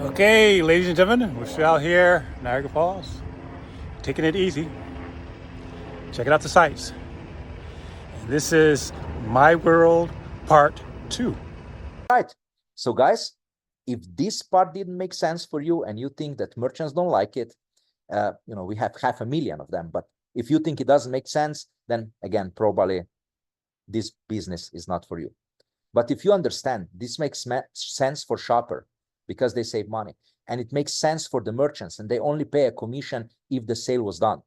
Okay, ladies and gentlemen, we're still out here, Niagara Falls, taking it easy, checking out the sights. And this is My World Part 2. Right. So guys, if this part didn't make sense for you and you think that merchants don't like it, we have 500,000 of them, but if you think it doesn't make sense, then again, probably this business is not for you. But if you understand, this makes sense for shopper because they save money, and it makes sense for the merchants and they only pay a commission if the sale was done.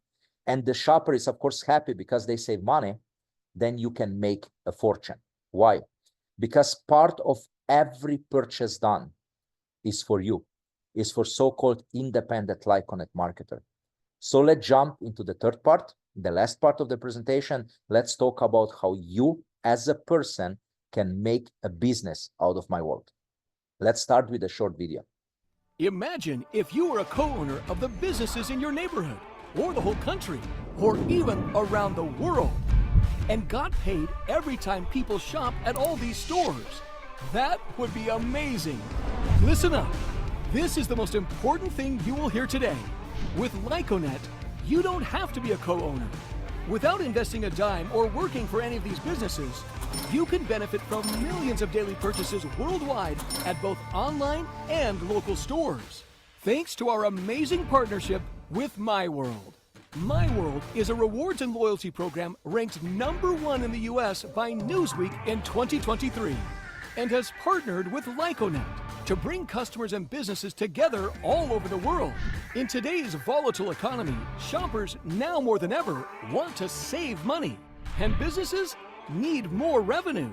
And the shopper is of course happy because they save money, then you can make a fortune. Why? Because part of every purchase done is for you, is for so-called independent like-on-it marketer. So let's jump into the third part, the last part of the presentation. Let's talk about how you as a person can make a business out of My World. Let's start with a short video. Imagine if you were a co-owner of the businesses in your neighborhood, or the whole country, or even around the world, and got paid every time people shop at all these stores. That would be amazing. Listen up. This is the most important thing you will hear today. With Lyconet, you don't have to be a co-owner. Without investing a dime or working for any of these businesses, you can benefit from millions of daily purchases worldwide at both online and local stores, thanks to our amazing partnership with My World. My World is a rewards and loyalty program ranked #1 in the US by Newsweek in 2023 and has partnered with Lyconet to bring customers and businesses together all over the world. In today's volatile economy, shoppers now more than ever want to save money, and businesses need more revenue.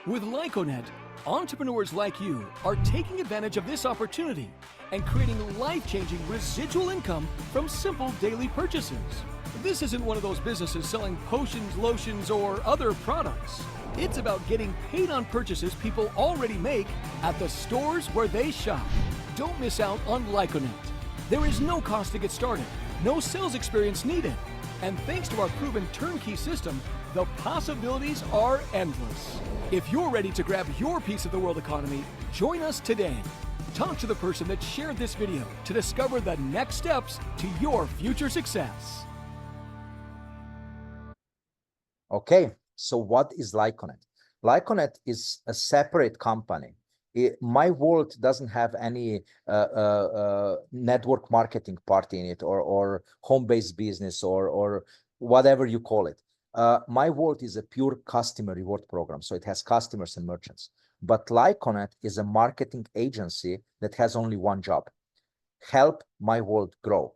With Lyconet, entrepreneurs like you are taking advantage of this opportunity and creating life-changing residual income from simple daily purchases. This isn't one of those businesses selling potions, lotions, or other products. It's about getting paid on purchases people already make at the stores where they shop. Don't miss out on Lyconet. There is no cost to get started, no sales experience needed, and thanks to our proven turnkey system, the possibilities are endless. If you're ready to grab your piece of the world economy, join us today. Talk to the person that shared this video to discover the next steps to your future success. Okay, so what is Lyconet? Lyconet is a separate company. My World doesn't have any network marketing part in it, or home-based business, or whatever you call it. My World is a pure customer reward program, so it has customers and merchants. But Lyconet is a marketing agency that has only one job: help My World grow.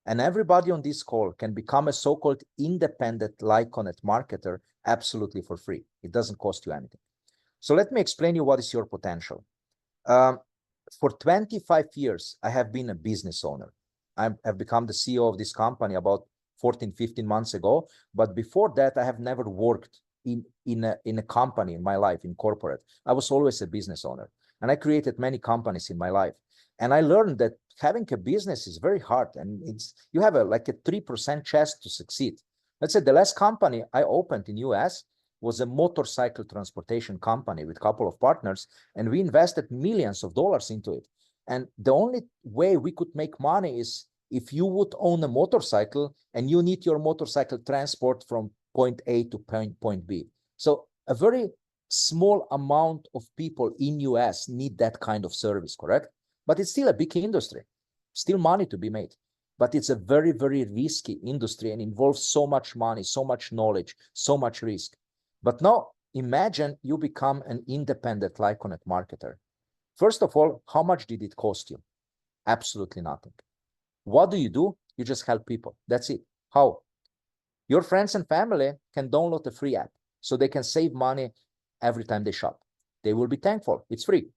And everybody on this call can become a so-called independent Lyconet marketer absolutely for free. It doesn't cost you anything. So let me explain you what is your potential. For 25 years, I have been a business owner. I've become the CEO of this company about 14, 15 months ago. But before that, I have never worked in a company in my life, in corporate. I was always a business owner. And I created many companies in my life. And I learned that having a business is very hard, and you have like a 3% chance to succeed. Let's say the last company I opened in US was a motorcycle transportation company with a couple of partners, and we invested millions of dollars into it. And the only way we could make money is if you would own a motorcycle and you need your motorcycle transport from point A to point B. So a very small amount of people in US need that kind of service, correct? But it's still a big industry, still money to be made. But it's a very, very risky industry and involves so much money, so much knowledge, so much risk. But now imagine you become an independent Lyconet marketer. First of all, how much did it cost you? Absolutely nothing. What do? You just help people. That's it. How? Your friends and family can download a free app so they can save money every time they shop. They will be thankful. It's free.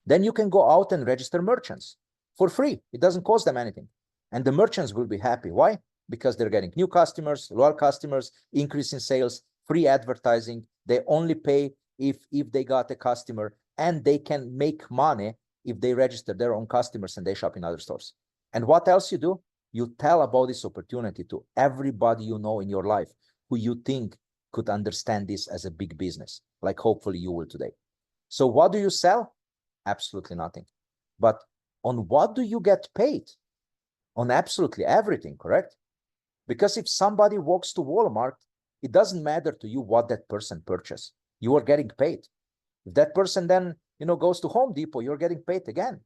Then you can go out and register merchants for free. It doesn't cost them anything. And the merchants will be happy. Why? Because they're getting new customers, loyal customers, increase in sales, free advertising. They only pay if they got a customer, and they can make money if they register their own customers and they shop in other stores. And what else you do? You tell about this opportunity to everybody you know in your life who you think could understand this as a big business, like hopefully you will today. So what do you sell? Absolutely nothing. But on what do you get paid? On absolutely everything, correct? Because if somebody walks to Walmart, it doesn't matter to you what that person purchased. You are getting paid. If that person then, goes to Home Depot, you're getting paid again.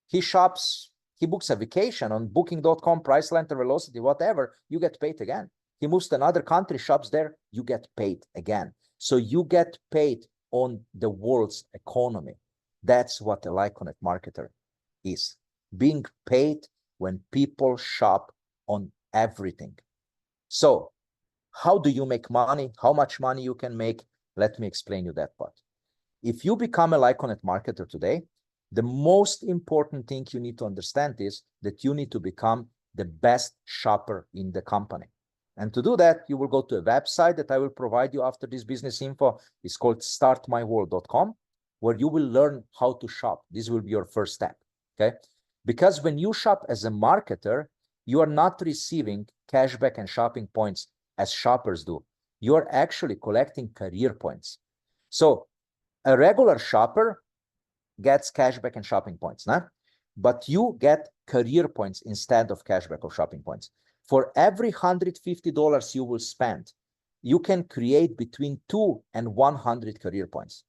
He shops, he books a vacation on booking.com, Priceline, Velocity, whatever, you get paid again. He moves to another country, shops there, you get paid again. So you get paid on the world's economy. That's what a Lyconet marketer is. Being paid when people shop on everything. So how do you make money? How much money you can make? Let me explain you that part. If you become a Lyconet marketer today, the most important thing you need to understand is that you need to become the best shopper in the company. And to do that, you will go to a website that I will provide you after this business info. It's called startmyworld.com, where you will learn how to shop. This will be your first step, okay? Because when you shop as a marketer, you are not receiving cashback and shopping points as shoppers do. You are actually collecting career points. So a regular shopper gets cashback and shopping points, nah? But you get career points instead of cashback or shopping points. For every $150 you will spend, you can create between 2 and 100 career points.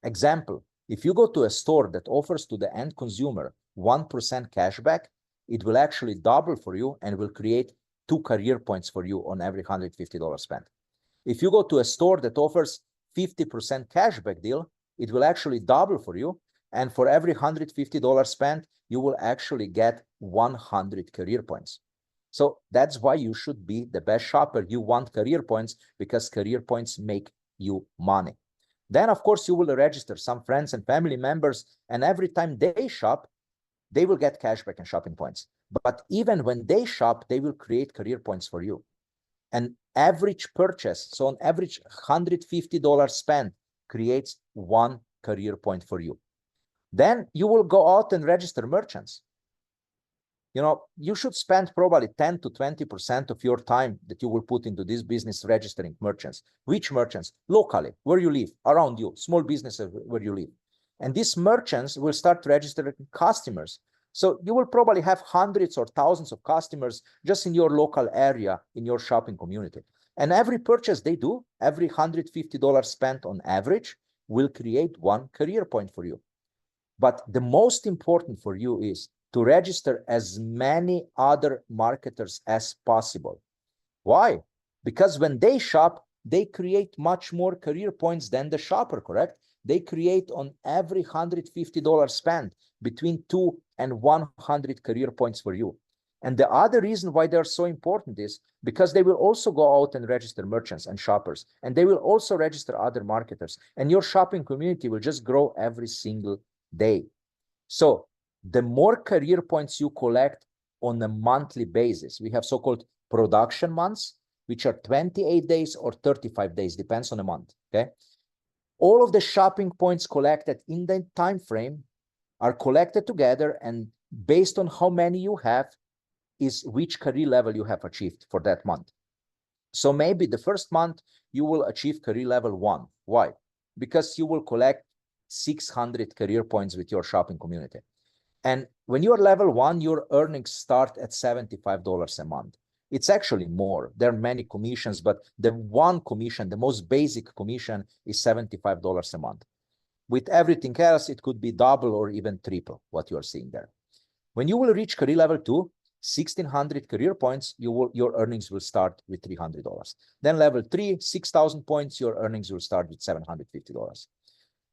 Example, if you go to a store that offers to the end consumer 1% cashback, it will actually double for you and will create 2 career points for you on every $150 spent. If you go to a store that offers 50% cashback deal, it will actually double for you. And for every $150 spent, you will actually get 100 career points. So that's why you should be the best shopper. You want career points because career points make you money. Then, of course, you will register some friends and family members, and every time they shop, they will get cashback and shopping points. But even when they shop, they will create career points for you. An average purchase, so on average $150 spent creates 1 career point for you. Then you will go out and register merchants. You should spend probably 10 to 20% of your time that you will put into this business registering merchants. Which merchants? Locally, where you live, around you, small businesses where you live. And these merchants will start registering customers. So you will probably have hundreds or thousands of customers just in your local area, in your shopping community. And every purchase they do, every $150 spent on average, will create 1 career point for you. But the most important for you is to register as many other marketers as possible. Why? Because when they shop, they create much more career points than the shopper, correct? They create on every $150 spent between 2 and 100 career points for you. And the other reason why they're so important is because they will also go out and register merchants and shoppers, and they will also register other marketers, and your shopping community will just grow every single day. So the more career points you collect on a monthly basis, we have so-called production months, which are 28 days or 35 days, depends on the month, okay? All of the shopping points collected in the time frame are collected together, and based on how many you have is which career level you have achieved for that month. So maybe the first month you will achieve career level 1. Why? Because you will collect 600 career points with your shopping community. And when you're level 1, your earnings start at $75 a month. It's actually more. There are many commissions, but the one commission, the most basic commission, is $75 a month. With everything else, it could be double or even triple what you're seeing there. When you will reach career level 2, 1,600 career points, your earnings will start with $300. Then level 3, 6,000 points, your earnings will start with $750.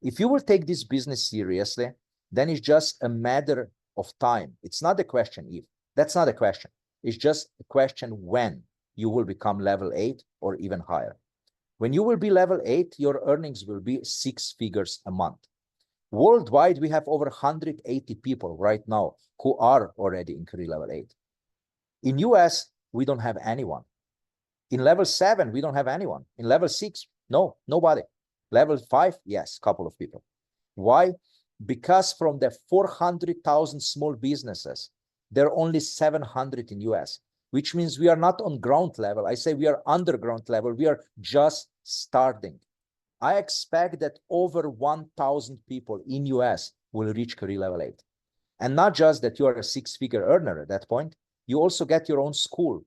If you will take this business seriously, then it's just a matter of time. It's not a question if. That's not a question. It's just a question when you will become level 8 or even higher. When you will be level 8, your earnings will be 6 figures a month. Worldwide, we have over 180 people right now who are already in career level 8. In US, we don't have anyone. In level 7, we don't have anyone. In level 6, no, nobody. Level 5, yes, couple of people. Why? Because from the 400,000 small businesses, there are only 700 in US, which means we are not on ground level. I say we are underground level. We are just starting. I expect that over 1,000 people in US will reach career level 8. And not just that you are a six-figure earner at that point, you also get your own school.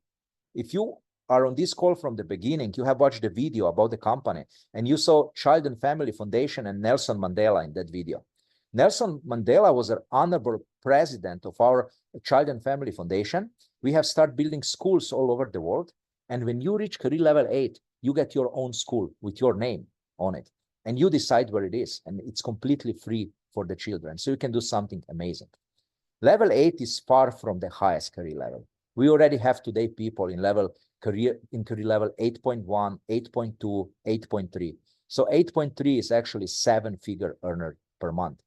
If you are on this call from the beginning, you have watched the video about the company, and you saw Child and Family Foundation and Nelson Mandela in that video. Nelson Mandela was an honorable president of our Child and Family Foundation. We have started building schools all over the world. And when you reach career level 8, you get your own school with your name on it. And you decide where it is. And it's completely free for the children. So you can do something amazing. Level 8 is far from the highest career level. We already have today people in career level 8.1, 8.2, 8.3. So 8.3 is actually 7-figure earner per month.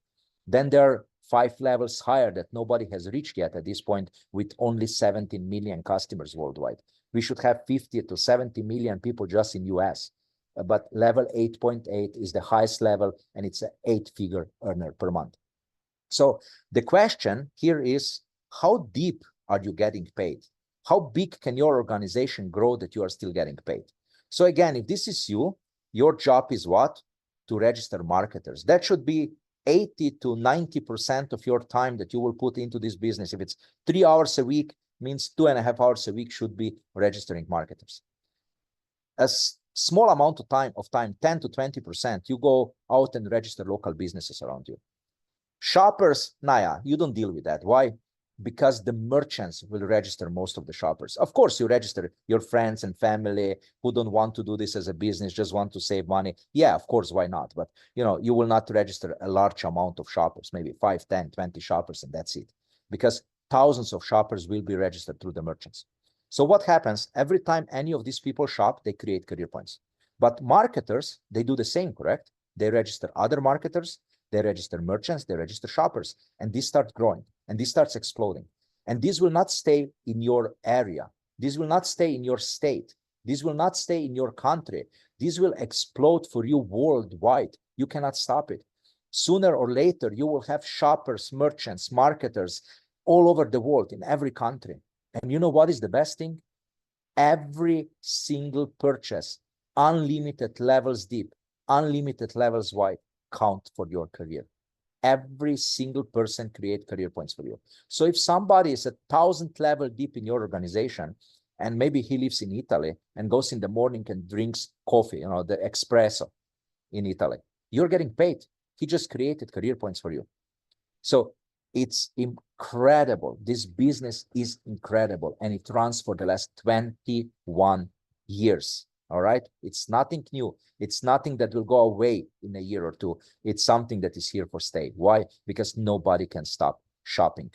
Then there are 5 levels higher that nobody has reached yet at this point, with only 17 million customers worldwide. We should have 50 to 70 million people just in US. But level 8.8 is the highest level, and it's an 8-figure earner per month. So the question here is, how deep are you getting paid? How big can your organization grow that you are still getting paid? So again, if this is you, your job is what? To register marketers. That should be 80 to 90% of your time that you will put into this business. If it's 3 hours a week, means 2.5 hours a week should be registering marketers. A small amount of time, 10 to 20%, you go out and register local businesses around you. Shoppers, Naya, you don't deal with that. Why? Because the merchants will register most of the shoppers. Of course, you register your friends and family who don't want to do this as a business, just want to save money. Yeah, of course, why not? But you will not register a large amount of shoppers, maybe 5, 10, 20 shoppers, and that's it. Because thousands of shoppers will be registered through the merchants. So what happens? Every time any of these people shop, they create career points. But marketers, they do the same, correct? They register other marketers, they register merchants, they register shoppers, and this starts growing, and this starts exploding. And this will not stay in your area. This will not stay in your state. This will not stay in your country. This will explode for you worldwide. You cannot stop it. Sooner or later, you will have shoppers, merchants, marketers all over the world, in every country. And you know what is the best thing? Every single purchase, unlimited levels deep, unlimited levels wide, count for your career. Every single person create career points for you. So if somebody is 1,000 level deep in your organization, and maybe he lives in Italy and goes in the morning and drinks coffee, the espresso in Italy, you're getting paid. He just created career points for you. So it's incredible. This business is incredible, and it runs for the last 21 years. All right. It's nothing new. It's nothing that will go away in a year or two. It's something that is here for stay. Why? Because nobody can stop shopping.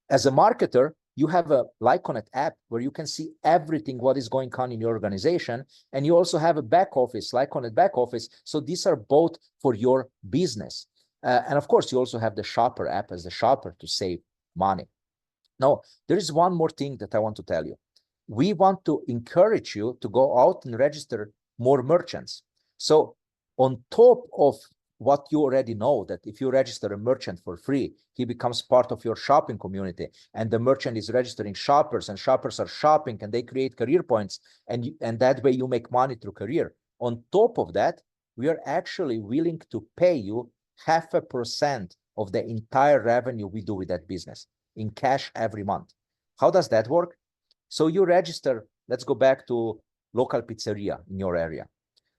As a marketer, you have a Lyconet app where you can see everything what is going on in your organization. And you also have a back office, Lyconet back office. So these are both for your business. And of course, you also have the shopper app as a shopper to save money. Now, there is one more thing that I want to tell you. We want to encourage you to go out and register more merchants. So on top of what you already know, that if you register a merchant for free, he becomes part of your shopping community, and the merchant is registering shoppers, and shoppers are shopping, and they create career points, and that way you make money through career. On top of that, we are actually willing to pay you 0.5% of the entire revenue we do with that business in cash every month. How does that work? So you register, let's go back to local pizzeria in your area.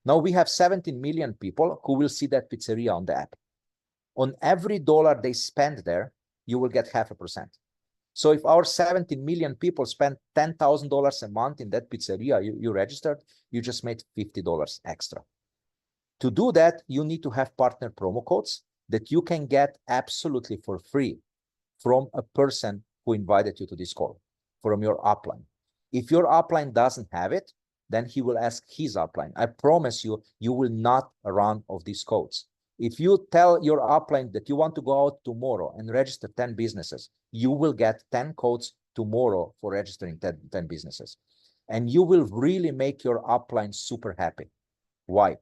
Now we have 17 million people who will see that pizzeria on the app. On every dollar they spend there, you will get 0.5%. So if our 17 million people spend $10,000 a month in that pizzeria you registered, you just made $50 extra. To do that, you need to have partner promo codes that you can get absolutely for free from a person who invited you to this call, from your upline. If your upline doesn't have it, then he will ask his upline. I promise you, you will not run of these codes. If you tell your upline that you want to go out tomorrow and register 10 businesses, you will get 10 codes tomorrow for registering 10 businesses. And you will really make your upline super happy. Why?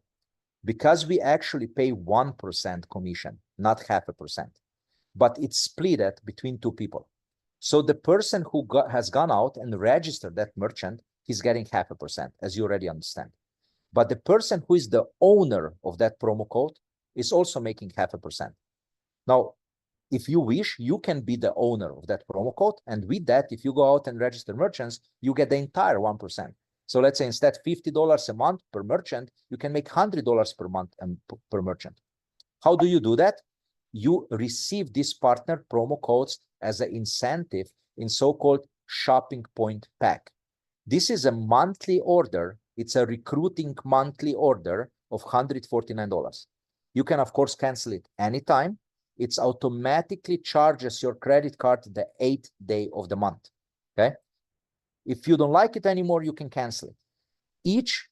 Because we actually pay 1% commission, not 0.5%. But it's split between two people. So the person who has gone out and registered that merchant, he's getting 0.5%, as you already understand. But the person who is the owner of that promo code is also making 0.5%. Now, If you wish, you can be the owner of that promo code. And with that, if you go out and register merchants, you get the entire 1%. So let's say instead $50 a month per merchant, you can make $100 per month and per merchant. How do you do that? You receive these partner promo codes as an incentive in so-called shopping point pack. This is a monthly order. It's a recruiting monthly order of $149. You can, of course, cancel it anytime. It's automatically charges your credit card the 8th day of the month, okay? If you don't like it anymore, you can cancel it. Each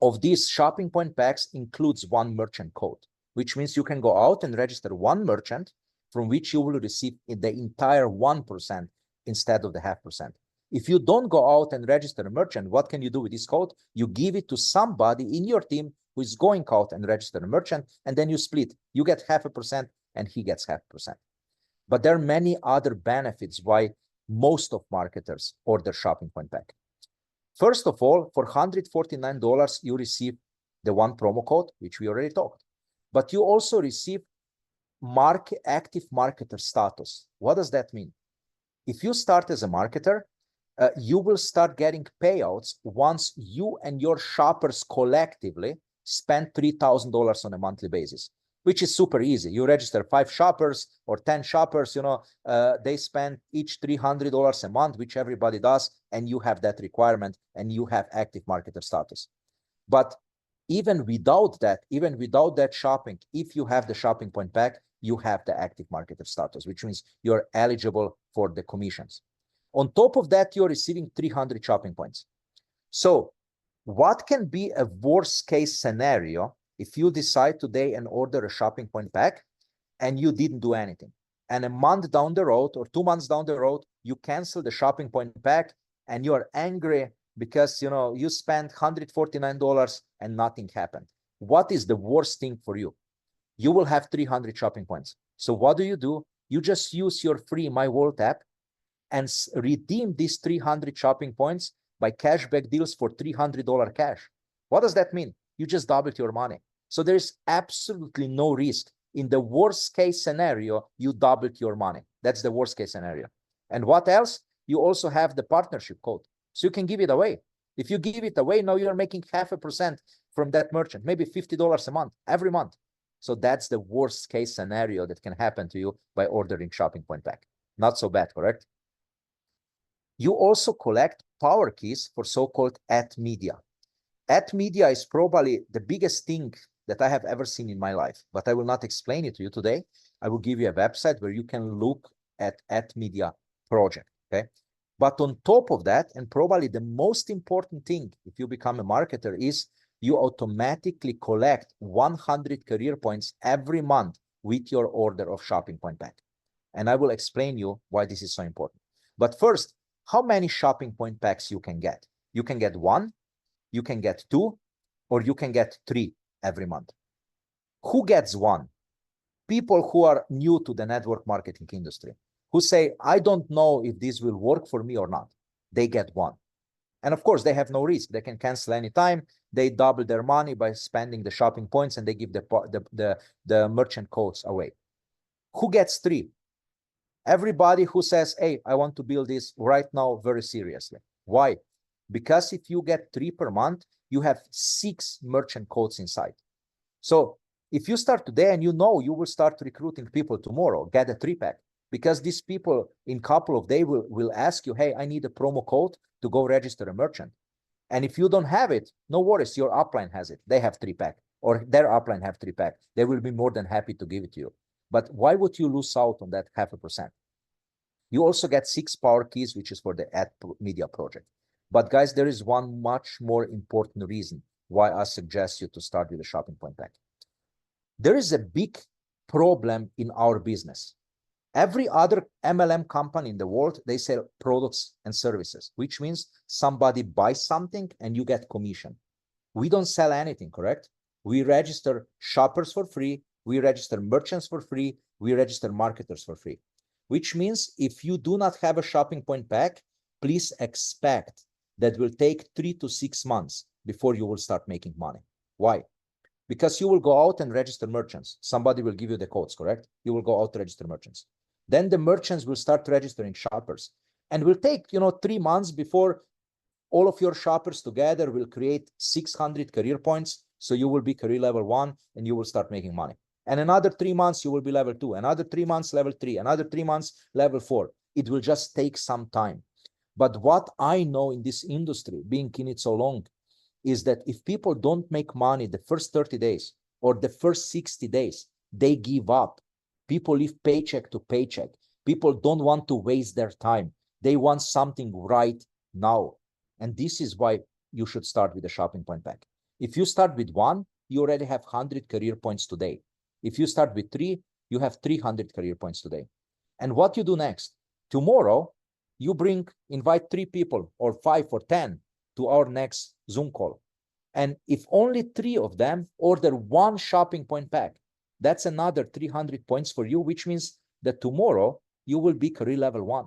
of these shopping point packs includes one merchant code, which means you can go out and register one merchant from which you will receive the entire 1% instead of the 0.5%. If you don't go out and register a merchant, what can you do with this code? You give it to somebody in your team who is going out and register a merchant, and then you split. You get 0.5% and he gets 0.5%. But there are many other benefits why most of marketers order shopping point pack. First of all, for $149, you receive the one promo code, which we already talked. But you also receive active marketer status. What does that mean? If you start as a marketer, you will start getting payouts once you and your shoppers collectively spend $3,000 on a monthly basis, which is super easy. You register 5 shoppers or 10 shoppers, they spend each $300 a month, which everybody does, and you have that requirement and you have active marketer status. But even without that shopping, if you have the shopping point pack, you have the active marketer status, which means you're eligible for the commissions. On top of that, you're receiving 300 shopping points. So what can be a worst case scenario if you decide today and order a shopping point pack and you didn't do anything? And a month down the road or 2 months down the road, you cancel the shopping point pack and you're angry because you spent $149 and nothing happened. What is the worst thing for you? You will have 300 shopping points. So what do? You just use your free My World app and redeem these 300 shopping points by cashback deals for $300 cash. What does that mean? You just doubled your money. So there's absolutely no risk. In the worst case scenario, you doubled your money. That's the worst case scenario. And what else? You also have the partnership code. So you can give it away. If you give it away, now you're making 0.5% from that merchant, maybe $50 a month, every month. So that's the worst case scenario that can happen to you by ordering shopping point pack. Not so bad, correct? You also collect power keys for so-called ad media. Ad media is probably the biggest thing that I have ever seen in my life, but I will not explain it to you today. I will give you a website where you can look at ad media project, okay? But on top of that, and probably the most important thing if you become a marketer is you automatically collect 100 career points every month with your order of shopping point pack. And I will explain you why this is so important. But first, how many shopping point packs you can get? You can get 1, you can get 2, or you can get 3 every month. Who gets 1? People who are new to the network marketing industry, who say, I don't know if this will work for me or not. They get 1. And of course, they have no risk. They can cancel anytime. They double their money by spending the shopping points and they give the merchant codes away. Who gets 3? Everybody who says, hey, I want to build this right now very seriously. Why? Because if you get 3 per month, you have 6 merchant codes inside. So if you start today and you will start recruiting people tomorrow, get a 3-pack. Because these people in a couple of days will ask you, hey, I need a promo code to go register a merchant. And if you don't have it, no worries, your upline has it. They have 3-pack or their upline have 3-pack. They will be more than happy to give it to you. But why would you lose out on that 0.5%? You also get 6 power keys, which is for the ad media project. But guys, there is one much more important reason why I suggest you to start with a shopping point pack. There is a big problem in our business. Every other MLM company in the world, they sell products and services, which means somebody buys something and you get commission. We don't sell anything, correct? We register shoppers for free. We register merchants for free. We register marketers for free, which means if you do not have a shopping point pack, please expect that will take 3 to 6 months before you will start making money. Why? because you will go out and register merchants. Somebody will give you the codes, correct? You will go out to register merchants. Then the merchants will start registering shoppers, and will take 3 months before all of your shoppers together will create 600 career points. So you will be career level 1 and you will start making money. And another 3 months, you will be level 2, another 3 months, level 3, another 3 months, level 4. It will just take some time. But what I know in this industry, being in it so long, is that if people don't make money the first 30 days or the first 60 days, they give up. People live paycheck to paycheck. People don't want to waste their time. They want something right now. And this is why you should start with a shopping point pack. If you start with 1, you already have 100 career points today. If you start with 3, you have 300 career points today. And what you do next? Tomorrow, you invite 3 people or 5 or 10 to our next Zoom call. And if only 3 of them order 1 shopping point pack, that's another 300 points for you, which means that tomorrow you will be career level 1.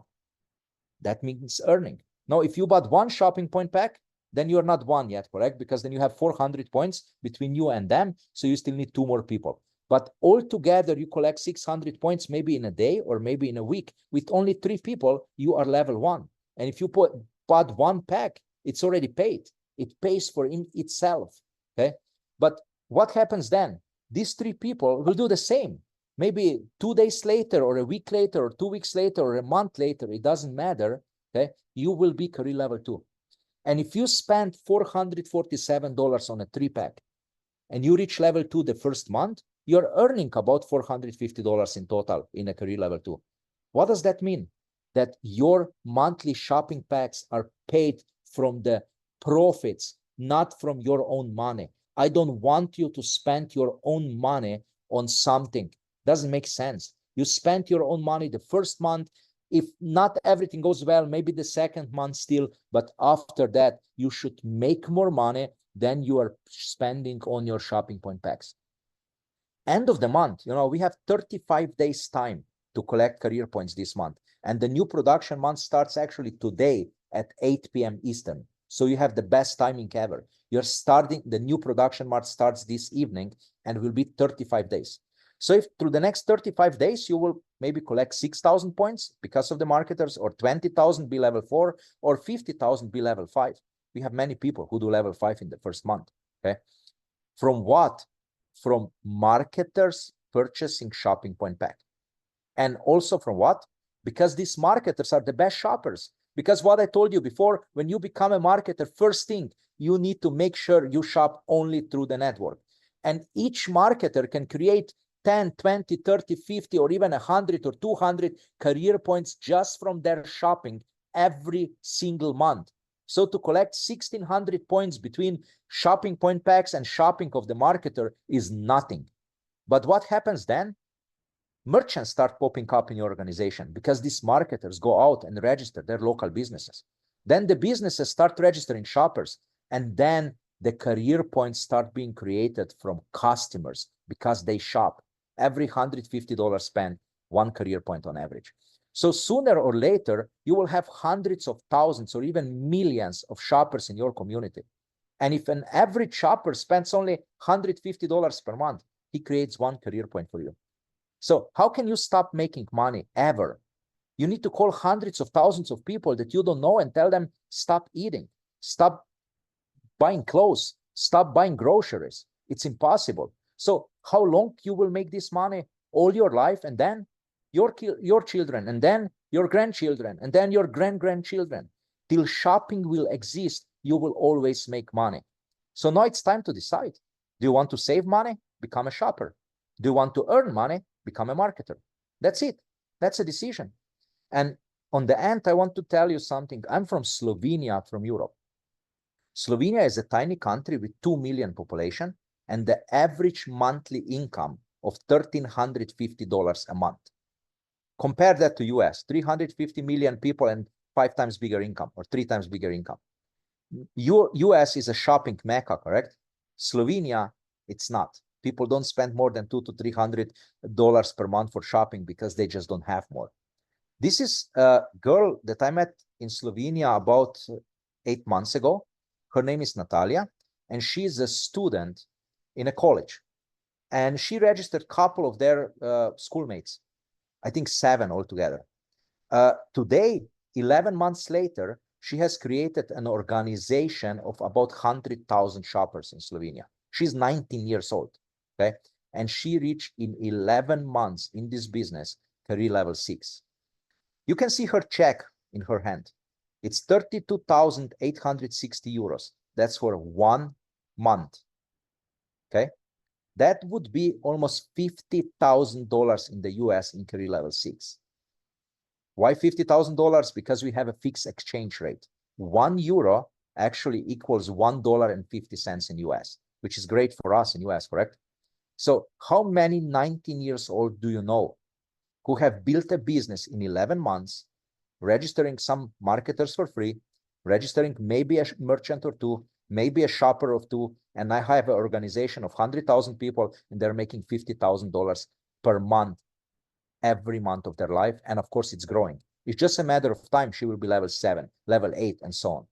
That means earning. Now, if you bought 1 shopping point pack, then you're not 1 yet, correct? Because then you have 400 points between you and them. So you still need 2 more people. But altogether, you collect 600 points, maybe in a day or maybe in a week. With only 3 people, you are level 1. And if you bought 1 pack, it's already paid. It pays for itself, okay? But what happens then? These 3 people will do the same. Maybe 2 days later or a week later or 2 weeks later or a month later, it doesn't matter, okay? You will be career level 2. And if you spend $447 on a 3-pack and you reach level 2 the first month, you're earning about $450 in total in a career level 2. What does that mean? That your monthly shopping packs are paid from the profits, not from your own money. I don't want you to spend your own money on something. Doesn't make sense. You spend your own money the first month. If not everything goes well, maybe the second month still, but after that, you should make more money than you are spending on your shopping point packs. End of the month, we have 35 days time to collect career points this month. And the new production month starts actually today at 8 p.m. Eastern. So you have the best timing ever. The new production month starts this evening and will be 35 days. So if through the next 35 days, you will maybe collect 6,000 points because of the marketers, or 20,000 be level 4, or 50,000 be level 5. We have many people who do level 5 in the first month, okay? From what? From marketers purchasing shopping point pack. And also from what? Because these marketers are the best shoppers. Because what I told you before, when you become a marketer, first thing, you need to make sure you shop only through the network. And each marketer can create 10, 20, 30, 50, or even 100 or 200 career points just from their shopping every single month. So to collect 1,600 points between shopping point packs and shopping of the marketer is nothing. But what happens then? Merchants start popping up in your organization because these marketers go out and register their local businesses. Then the businesses start registering shoppers, and then the career points start being created from customers because they shop. Every $150 spent, 1 career point on average. So sooner or later, you will have hundreds of thousands or even millions of shoppers in your community. And if an average shopper spends only $150 per month, he creates 1 career point for you. So how can you stop making money ever? You need to call hundreds of thousands of people that you don't know and tell them, stop eating, stop buying clothes, stop buying groceries. It's impossible. So how long you will make this money? All your life, and then your children, and then your grandchildren, and then your grandchildren. Till shopping will exist, you will always make money. So now it's time to decide. Do you want to save money? Become a shopper. Do you want to earn money? Become a marketer. That's it. That's a decision. And on the end, I want to tell you something. I'm from Slovenia, from Europe. Slovenia is a tiny country with 2 million population and the average monthly income of $1,350 a month. Compare that to US, 350 million people and 5 times bigger income, or 3 times bigger income. US is a shopping mecca, correct? Slovenia, it's not. People don't spend more than $200 to $300 per month for shopping because they just don't have more. This is a girl that I met in Slovenia about 8 months ago. Her name is Natalia, and she's a student in a college. And she registered a couple of their schoolmates, I think 7 altogether. Today, 11 months later, she has created an organization of about 100,000 shoppers in Slovenia. She's 19 years old, okay? And she reached in 11 months in this business, career level 6. You can see her check in her hand. It's 32,860 euros. That's for 1 month, okay? That would be almost $50,000 in the US in career level 6. Why $50,000? Because we have a fixed exchange rate. €1 actually equals $1.50 in US, which is great for us in US, correct? So how many 19 years old do you know who have built a business in 11 months, registering some marketers for free, registering maybe a merchant or 2, maybe a shopper of 2, and I have an organization of 100,000 people and they're making $50,000 per month, every month of their life. And of course, it's growing. It's just a matter of time. She will be level 7, level 8, and so on.